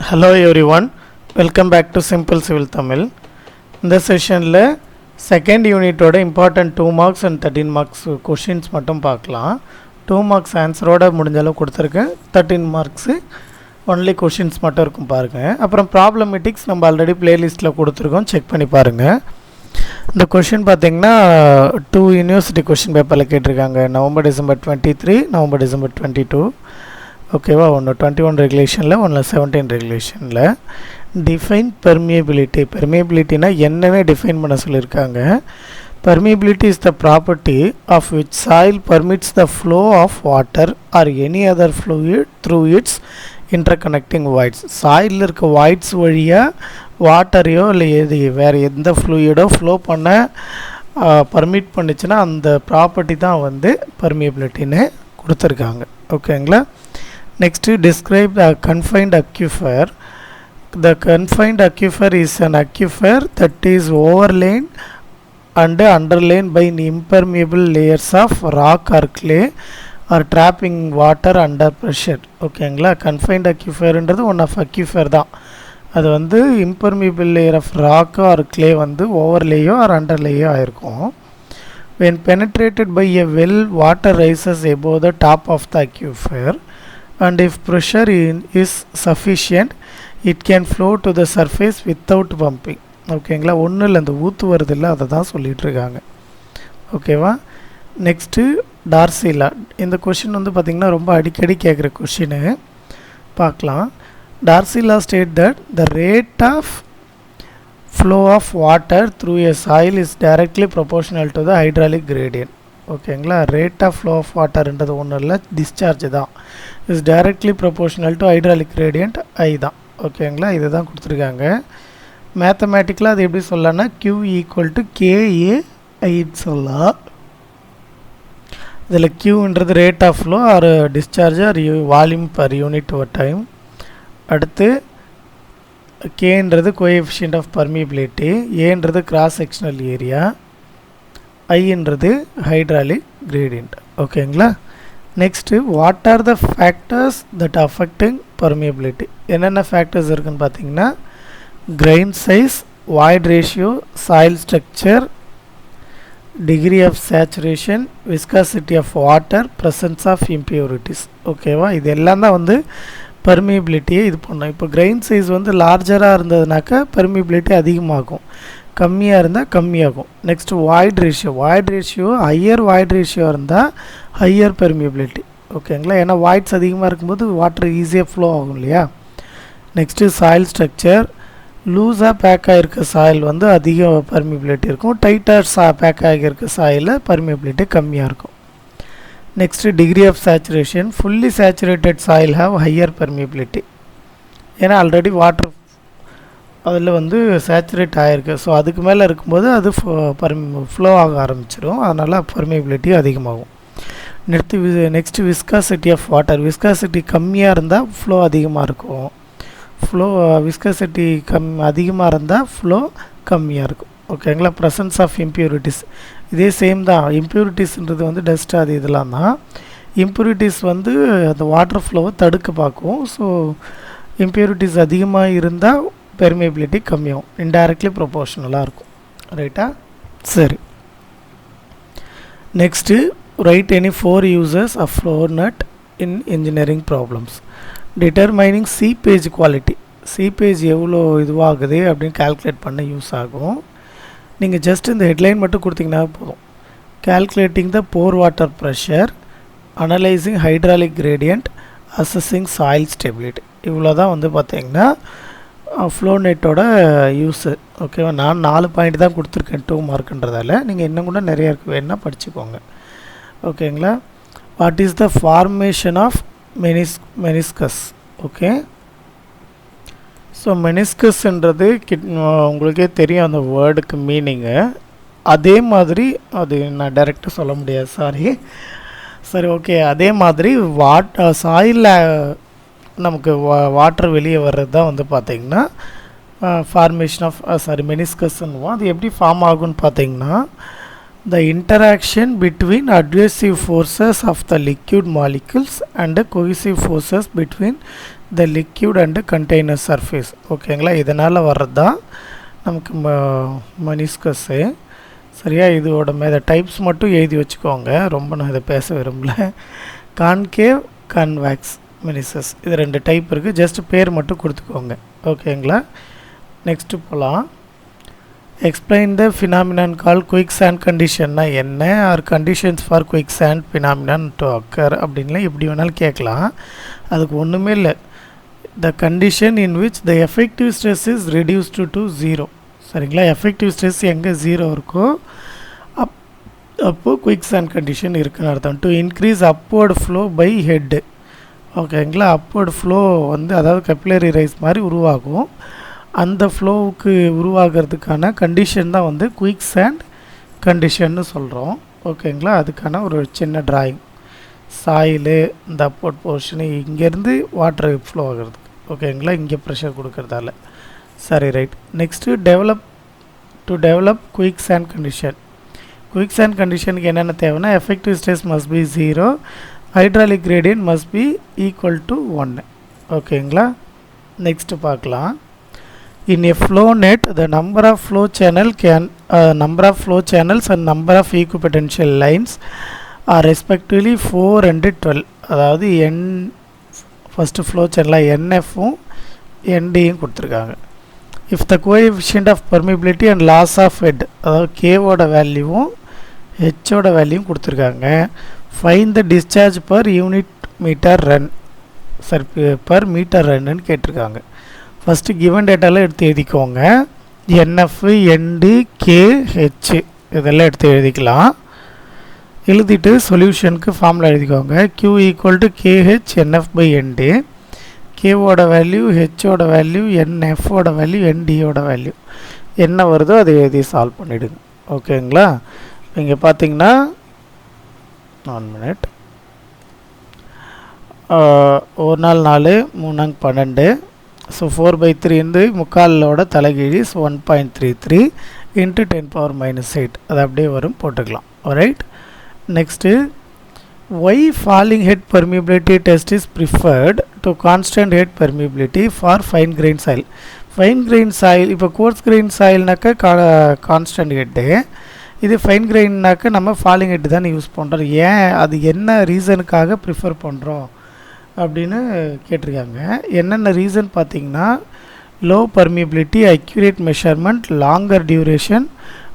Hello everyone, welcome back to Simple Civil Tamil. இந்த செஷனில் second யூனிட்டோட important 2 marks and 13 marks questions மட்டும் பார்க்கலாம். 2 மார்க்ஸ் ஆன்சரோட முடிஞ்ச அளவு கொடுத்துருக்கேன். 13 மார்க்ஸு ஒன்லி கொஷின்ஸ் மட்டும் இருக்கும் பாருங்கள். அப்புறம் ப்ராப்ளமேட்டிக்ஸ் நம்ம ஆல்ரெடி பிளேலிஸ்ட்டில் கொடுத்துருக்கோம், செக் பண்ணி பாருங்கள். இந்த கொஷின் பார்த்திங்கன்னா 2 யூனிவர்சிட்டி கொஷின் பேப்பரில் கேட்டிருக்காங்க. November December 23, November December 22. ஓகேவா, ஒன்று 21 ரெகுலேஷனில், ஒன்று 17 ரெகுலேஷனில். Define permeability. பெர்மியபிலிட்டினா என்னவே டிஃபைன் பண்ண சொல்லியிருக்காங்க. Permeability is the property of which soil permits the flow of water or any other fluid through its interconnecting voids. சாயிலில் இருக்க வாய்ட்ஸ் வழியாக வாட்டரையோ இல்லை வேறு எந்த ஃப்ளூயிடோ ஃப்ளோ பண்ண பர்மிட் பண்ணிச்சுன்னா அந்த ப்ராப்பர்ட்டி தான் வந்து பெர்மியபிலிட்டின்னு கொடுத்துருக்காங்க. ஓகேங்களா. Next, describe the confined aquifer. The confined aquifer is an aquifer that is overlain and underlain by impermeable layers of rock or clay or trapping water under pressure. ஓகேங்களா. confined aquifer என்றது one of aquifer தான். அது வந்து impermeable layer of rock or clay வந்து overlayயோ or underlayயோ ஆயிருக்கும். When penetrated by a well, water rises above the top of the aquifer. And if pressure is sufficient, it can flow to the surface without pumping. ஓகேங்களா. ஒன்றும் இல்லை, அந்த ஊற்று வருதில்ல, அதை தான் சொல்லிகிட்ருக்காங்க. ஓகேவா. Next Darcy's law. இந்த கொஷின் வந்து பார்த்திங்கன்னா ரொம்ப அடிக்கடி கேட்குற கொஷினு. பார்க்கலாம். Darcy's law state that the rate of flow of water through a soil is directly proportional to the hydraulic gradient. ஓகேங்களா. ரேட் ஆஃப் ஃப்ளோ ஆஃப் வாட்டர்ன்றது ஒன்றும் இல்லை, டிஸ்சார்ஜ் தான். Is directly proportional to hydraulic gradient I தான். ஓகேங்களா. இது தான் கொடுத்துருக்காங்க. மேத்தமேட்டிக்கலாக அது எப்படி சொல்லலாம்னா Q ஈக்குவல் டு KAIன்னு சொல்லலாம். இதில் Qன்றது rate of flow or discharge or volume per unit over time. அடுத்து கேன்றது கோஎஃபிஷியன்ட் ஆஃப் பர்மியபிலிட்டி, ஏன்றது கிராஸ் செக்ஷனல் ஏரியா, ஐன்றது ஹைட்ராலிக் கிரேடியன்ட். ஓகேங்களா. Next what are the factors that affecting permeability. என்னென்ன ஃபேக்டர்ஸ் இருக்குதுன்னு பார்த்தீங்கன்னா grain size, void ratio, soil structure, degree of saturation, viscosity of water, presence of impurities. ஓகேவா. இது எல்லாம் தான் வந்து பெர்மியபிலிட்டியை இது பண்ணோம். இப்போ கிரெயின் சைஸ் வந்து லார்ஜராக இருந்ததுனாக்கா பெர்மியபிலிட்டி அதிகமாகும், கம்மியாக இருந்தால் கம்மியாகும். Next void ratio higher void ratio இருந்தால் ஹையர் பெர்மியபிலிட்டி. ஓகேங்களா. ஏன்னா வாய்ட்ஸ் அதிகமாக இருக்கும்போது வாட்டர் ஈஸியாக ஃப்ளோ ஆகும் இல்லையா. Next soil structure. லூஸாக பேக் ஆகிருக்க சாயில் வந்து அதிக பெர்மியபிலிட்டி இருக்கும், டைட்டாக பேக் ஆகியிருக்க சாயிலில் பெர்மியபிலிட்டி கம்மியாக இருக்கும். Next degree of saturation. Fully saturated soil have higher permeability. ஏன்னா ஆல்ரெடி வாட்டர் அதில் வந்து சேச்சுரேட் ஆகிருக்கு. ஸோ அதுக்கு மேலே இருக்கும்போது அது ஃப்ளோ ஆக ஆரம்பிச்சிடும், அதனால் பெர்மியபிலிட்டி அதிகமாகும். Next viscosity of water. Viscosity கம்மியாக இருந்தால் ஃப்ளோ அதிகமாக இருக்கும், விஸ்காசிட்டி அதிகமாக இருந்தால் ஃப்ளோ கம்மியாக இருக்கும். ஓகேங்களா. Presence of impurities. இதே சேம் தான். இம்பியூரிட்டிஸ்ன்றது வந்து டஸ்ட் அது இதெல்லாம் தான். இம்பியூரிட்டிஸ் வந்து அந்த வாட்டர் ஃப்ளோவை தடுக்க பார்க்கும். ஸோ இம்பியூரிட்டிஸ் அதிகமாக இருந்தால் பெர்மியபிலிட்டி கம்மியாகும், இன்டைரக்ட்லி ப்ரொபோர்ஷனலாக இருக்கும். ரைட்டா. சரி. Next right any 4 uses of flow net in engineering problems. Determining seepage quality. Seepage எவ்வளோ இதுவாகுது அப்படின்னு கால்குலேட் பண்ண யூஸ் ஆகும். நீங்கள் ஜஸ்ட் இந்த ஹெட்லைன் மட்டும் கொடுத்தீங்கன்னா போதும். Calculating the pore water pressure, analysing hydraulic gradient, assessing soil stability. இவ்வளோ தான் வந்து பார்த்தீங்கன்னா ஃப்ளோ நெட்டோட யூஸு. ஓகேவா. நான் 4 பாயிண்ட் தான் கொடுத்துருக்கேன் 2 மார்க்குன்றதால. நீங்கள் இன்னும் கூட நிறையா இருக்கு, வேணால் படிச்சுக்கோங்க. ஓகேங்களா. What is the formation of meniscus. Okay. So மெனிஸ்கஸ்ன்றது உங்களுக்கே தெரியும் அந்த வேர்டுக்கு மீனிங்கு. அதே மாதிரி அது நான் டைரெக்டாக சொல்ல முடியாது, சரி. ஓகே. அதே மாதிரி சாயிலில் நமக்கு வாட்டர் வெளியே வர்றது தான் வந்து பார்த்திங்கன்னா ஃபார்மேஷன் ஆஃப் மெனிஸ்கஸ்ன்னுவோம். அது எப்படி ஃபார்ம் ஆகும்னு பார்த்திங்கன்னா the interaction between adhesive forces of the liquid molecules and the cohesive forces between the liquid and container surface. ஓகேங்களா, இதனால் வர்றது தான் நமக்கு மெனிஸ்கஸ்ஸு. சரியா, இதோட இதை டைப்ஸ் மட்டும் எழுதி வச்சுக்கோங்க, ரொம்ப நான் இதை பேச விரும்பல. கான்கேவ், கான்வேக்ஸ் மெனிசஸ், இது 2 டைப் இருக்குது, ஜஸ்ட் பேர் மட்டும் கொடுத்துக்கோங்க. ஓகேங்களா, நெக்ஸ்ட்டு போகலாம். Explain the phenomenon call quick sand கண்டிஷன்னா என்ன, or conditions for quick sand phenomenon to occur அப்படின்லாம் எப்படி வேணாலும் கேட்கலாம். அதுக்கு ஒன்றுமே இல்லை. The condition in which the effective stress is reduced to 0. சரிங்களா, எஃபெக்டிவ் ஸ்ட்ரெஸ் எங்கே 0 இருக்கோ அப்போது குயிக் சாண்ட் கண்டிஷன் இருக்குன்னு அர்த்தம். To increase upward flow by head. ஓகேங்களா, அப்வர்ட் ஃப்ளோ அதாவது கப்பிலரி ரைஸ் மாதிரி உருவாகும். அந்த ஃப்ளோவுக்கு உருவாகிறதுக்கான கண்டிஷன் தான் குயிக் சாண்ட் கண்டிஷன்னு சொல்கிறோம். ஓகேங்களா, அதுக்கான ஒரு சின்ன ட்ராயிங். சாயிலு இந்த அப்வர்ட் போர்ஷனு இங்கேருந்து வாட்டர் ஃப்ளோ ஆகிறதுக்கு. ஓகேங்களா, இங்கே ப்ரெஷர் கொடுக்கறதால. சரி, right. Next develop quick sand condition. Quick sand கண்டிஷனுக்கு என்னென்ன தேவைன்னா, effective stress must be 0, hydraulic gradient must be equal to 1. ஓகேங்களா, நெக்ஸ்ட்டு பார்க்கலாம். In a flow net, the number of flow channels and number of equipotential lines are respectively 4 and 12. அதாவது first flow channel NFும் NDயும் கொடுத்துருக்காங்க. If the coefficient of permeability and loss of head, அதாவது Kவோட வேல்யூவும் Hஓட வேல்யூவும் கொடுத்துருக்காங்க. Find the discharge per unit meter run, per meter run கேட்டிருக்காங்க. First given டேட்டாலாம் எடுத்து எழுதிக்கோங்க. NF, ND, KH இதெல்லாம் எடுத்து எழுதிக்கலாம். எழுதிட்டு சொல்யூஷனுக்கு ஃபார்முலா எழுதிக்கோங்க. Q equal to KH NF/ND. Kவோட வேல்யூ, Hஓட வேல்யூ, NFஓட வேல்யூ, NDயோட வேல்யூ என்ன வருதோ அதை எழுதி சால்வ் பண்ணிவிடுங்க. ஓகேங்களா, இங்கே பார்த்தீங்கன்னா 1 மினிட். 1 நாள் 4, 3 நாள் 12. ஸோ 4/3 வந்து முக்காலோட தலைகீழி. ஸோ 1.33 இன்ட்டு 10⁻⁻8 அது அப்படியே வரும், போட்டுக்கலாம். Right. Next, why falling head permeability test is preferred to constant head permeability for fine grain soil. Fine grain soil, இப்போ கோர்ஸ் கிரெயின் சாயில்னாக்கா கான்ஸ்டன்ட் ஹெட்டு, இது ஃபைன் கிரெயின்னாக்கா நம்ம ஃபாலிங் ஹெட் தான் யூஸ் பண்ணுறோம். ஏன், அது என்ன ரீசனுக்காக ப்ரிஃபர் பண்ணுறோம் அப்படின்னு கேட்டிருக்காங்க. என்னென்ன ரீசன் பார்த்தீங்கன்னா, low permeability, accurate measurement, longer duration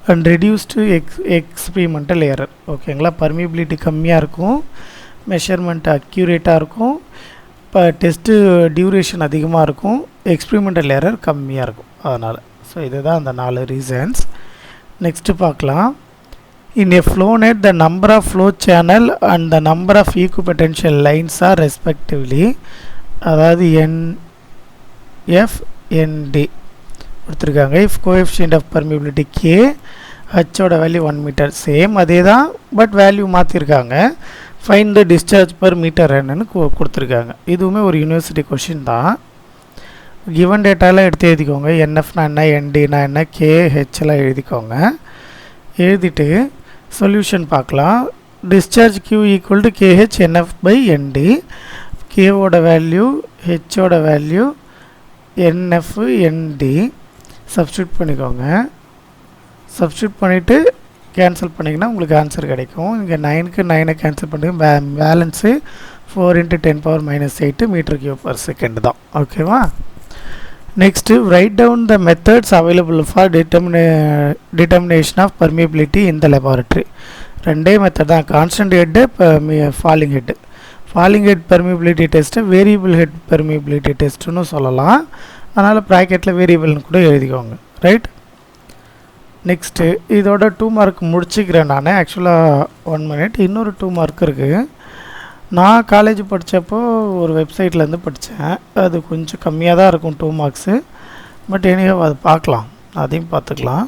and reduced experimental error. ஓகேங்களா, பர்மிபிலிட்டி கம்மியாக இருக்கும், மெஷர்மெண்ட் அக்யூரேட்டாக இருக்கும், இப்போ டெஸ்ட்டு டியூரேஷன் அதிகமாக இருக்கும், எக்ஸ்பிரிமெண்டல் எரர் கம்மியாக இருக்கும். அதனால் ஸோ இதுதான் அந்த 4 ரீசன்ஸ். நெக்ஸ்ட்டு பார்க்கலாம். In a flow net, the number of flow channel and the number of equipotential lines are respectively, அதாவது NF, ND கொடுத்துருக்காங்க. If coefficient of permeability K, Hஓட வேல்யூ 1 மீட்டர், சேம் அதே தான், பட் வேல்யூ மாற்றிருக்காங்க. Find the discharge per metre என்னன்னு கொடுத்துருக்காங்க. இதுவுமே ஒரு யூனிவர்சிட்டி கொஷின் தான். கிவன் டேட்டாலாம் எடுத்து எழுதிக்கோங்க. NFனா என்ன, NDனா என்ன, KHலாம் எழுதிக்கோங்க. எழுதிட்டு சொல்யூஷன் பார்க்கலாம். Discharge Q equal to KH NF/ND. Kவோட வேல்யூ, Hஓட வேல்யூ, NF, ND சப்ஸ்டியூட் பண்ணிக்கோங்க. சப்ஸ்டியூட் பண்ணிவிட்டு கேன்சல் பண்ணிங்கன்னா உங்களுக்கு ஆன்சர் கிடைக்கும். இங்கே 9க்கு 9 கேன்சல் பண்ணி பேலன்ஸு 4 × 10⁻⁻8 m³/s தான். ஓகேவா. Next, right down the methods available for determination of permeability in the laboratory. 2 method தான், constant head, falling head. Falling head permeability test variable head permeability டெஸ்ட்டுன்னு சொல்லலாம். அதனால் ப்ராக்கெட்டில் வேரியபிள்னு கூட எழுதிக்கோங்க. ரைட். நெக்ஸ்ட்டு, இதோட 2 மார்க் முடிச்சுக்கிறேன் நான். ஆக்சுவலாக 1 மினிட், இன்னொரு 2 மார்க் இருக்குது. நான் காலேஜ் படித்தப்போ ஒரு வெப்சைட்லேருந்து படித்தேன். அது கொஞ்சம் கம்மியாக தான் இருக்கும் 2 மார்க்ஸு. பட் எனிவே அது பார்க்கலாம், அதையும் பார்த்துக்கலாம்.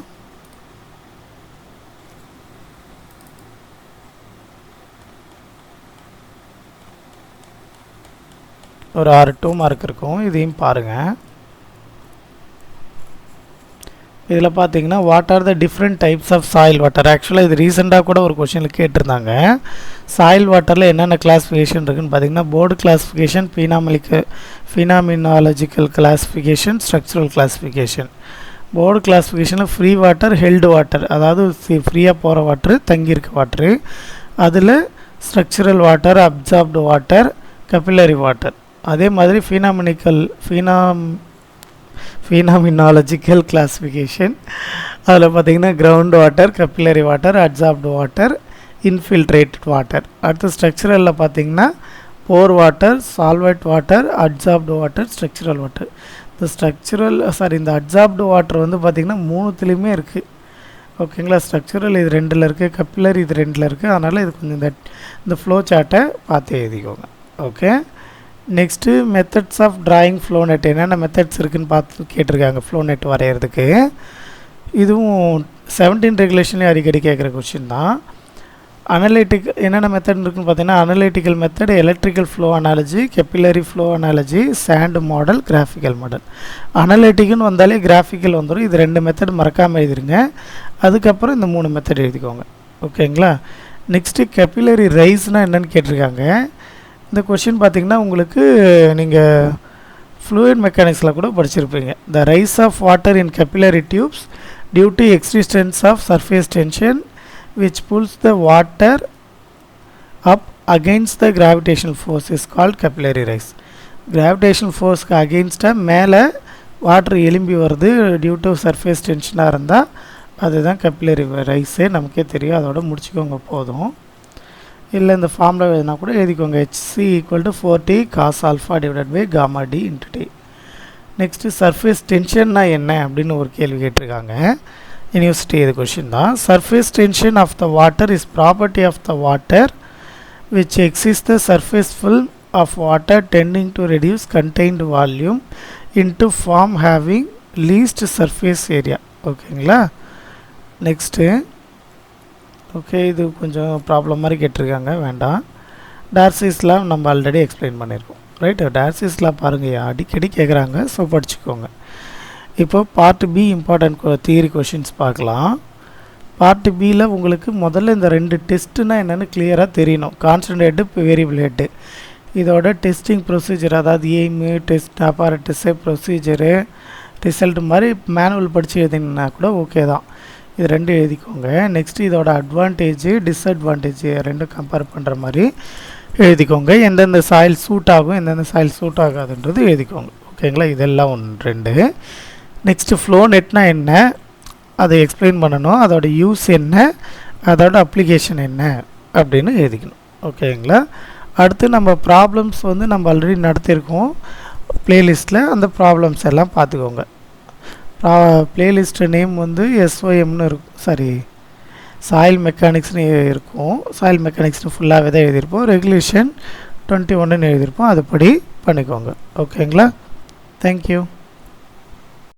ஒரு 6 2 மார்க் இருக்கும், இதையும் பாருங்கள். இதில் பார்த்தீங்கன்னா what are the different types of soil water. ஆக்சுவலாக இது ரீசெண்டாக கூட ஒரு கொஷனில் கேட்டிருந்தாங்க. சாயில் வாட்டரில் என்னென்ன கிளாஸிஃபிகேஷன் இருக்குதுன்னு பார்த்தீங்கன்னா broad classification, phenomenological classification, structural classification. Broad கிளாஸிஃபிகேஷனில் ஃப்ரீ வாட்டர், ஹெல்டு வாட்டர், அதாவது ஃப்ரீயாக போகிற வாட்ரு, தங்கியிருக்க வாட்ரு. அதில் structural water, absorbed water, capillary water. அதே மாதிரி ஃபினாமினாலஜிக்கல் கிளாஸிஃபிகேஷன் அதில் பார்த்திங்கன்னா ground water, capillary water, absorbed water, infiltrated water. அடுத்து ஸ்ட்ரக்சரலில் பார்த்திங்கன்னா pore water, solvated water, absorbed water, structural water. இந்த அப்சார்ப்டு வாட்டர் வந்து பார்த்திங்கன்னா 3த்துலேயுமே இருக்குது. ஓகேங்களா. ஸ்ட்ரக்சரல் இது 2ல் இருக்குது, கப்பிலரி இது 2ல் இருக்குது. அதனால் இது கொஞ்சம் இந்த ஃப்ளோ சார்ட்டை பார்த்து எழுதிக்கோங்க. Okay. Next methods of drawing flow net. என்னென்ன மெத்தட்ஸ் இருக்குதுன்னு பார்த்து கேட்டிருக்காங்க ஃப்ளோ நெட் வரைகிறதுக்கு. இதுவும் 17 ரெகுலேஷன்லேயும் அடிக்கடி கேட்குற கொஷின் தான். என்னென்ன மெத்தட் இருக்குதுன்னு பார்த்தீங்கன்னா analytical method, electrical flow analogy, capillary flow analogy, sand model, graphical model. அனலிட்டிக்குன்னு வந்தாலே கிராஃபிக்கல் வந்துடும். இது 2 மெத்தட் மறக்காமல் எழுதிருங்க. அதுக்கப்புறம் இந்த 3 மெத்தட் எழுதிக்கோங்க. ஓகேங்களா. நெக்ஸ்ட்டு கெப்பிலரி ரைஸ்னால் என்னென்னு கேட்டிருக்காங்க. இந்த கொஷின் பார்த்திங்கன்னா உங்களுக்கு நீங்கள் ஃப்ளூயிட் மெக்கானிக்ஸில் கூட படிச்சிருப்பீங்க. The rise of water in capillary tubes due to existence of surface tension which pulls the water up against the gravitational force is called capillary rise. Gravitational force against மேலே water எலும்பி வருது due to surface டென்ஷனாக இருந்தால் அதுதான் கப்பிலரி ரைஸே. நமக்கே தெரியும். அதோட முடிச்சுக்கோங்க போதும். இல்லை இந்த ஃபார்மில் எழுதினா கூட எழுதிக்கோங்க. HC = 4T cos alpha / gamma D × T. Next surface டென்ஷன்னா என்ன அப்படின்னு ஒரு கேள்வி கேட்டிருக்காங்க. யூனிவர்சிட்டி இது கொஷின் தான். Surface tension of the water is property of the water which exist the surface film of water tending to reduce contained volume into form having least surface area. ஓகேங்களா. Next okay, இது கொஞ்சம் problem மாதிரி கேட்டிருக்காங்க, வேண்டாம். டார்சிஸ்லாம் நம்ம already explain பண்ணியிருக்கோம். Right. டார்சிஸ்லாம் பாருங்கள் அடிக்கடி கேட்குறாங்க, ஸோ படிச்சுக்கோங்க. இப்போ part B important theory questions பார்க்கலாம். பார்ட் பியில் உங்களுக்கு முதல்ல இந்த 2 டெஸ்ட்டுனா என்னென்னு கிளியராக தெரியணும். Constant head, variable head. இதோட டெஸ்டிங் ப்ரொசீஜர், அதாவது எய்மு, டெஸ்ட் அப்பாரட்டஸு, ப்ரொசீஜரு, ரிசல்ட் மாதிரி மேனுவல் படித்து எழுதிங்கன்னா கூட ஓகே தான். இது 2 எழுதிக்கோங்க. நெக்ஸ்ட்டு இதோட அட்வான்டேஜ், டிஸ்அட்வான்டேஜ் 2 கம்பேர் பண்ணுற மாதிரி எழுதிக்கோங்க. எந்தெந்த சாயில் சூட் ஆகும், எந்தெந்த சாயில் சூட் ஆகாதுன்றது எழுதிக்கோங்க. ஓகேங்களா. இதெல்லாம் 1 2. நெக்ஸ்ட்டு ஃப்ளோ நெட்னா என்ன அதை எக்ஸ்பிளைன் பண்ணணும். அதோட யூஸ் என்ன, அதோட அப்ளிகேஷன் என்ன அப்படின்னு எழுதிக்கணும். ஓகேங்களா. அடுத்து நம்ம ப்ராப்ளம்ஸ் வந்து நம்ம ஆல்ரெடி நடத்தியிருக்கோம் ப்ளேலிஸ்ட்டில். அந்த ப்ராப்ளம்ஸ் எல்லாம் பார்த்துக்கோங்க. ப்ளேலிஸ்ட்டு நேம் வந்து SOMனு இருக்கும், சாயில் மெக்கானிக்ஸ்னு இருக்கும். சாயில் மெக்கானிக்ஸ்னு ஃபுல்லாகவே தான் எழுதியிருப்போம். ரெகுலேஷன் 21ன்னு எழுதியிருப்போம். அதுபடி பண்ணிக்கோங்க. ஓகேங்களா. தேங்க்யூ.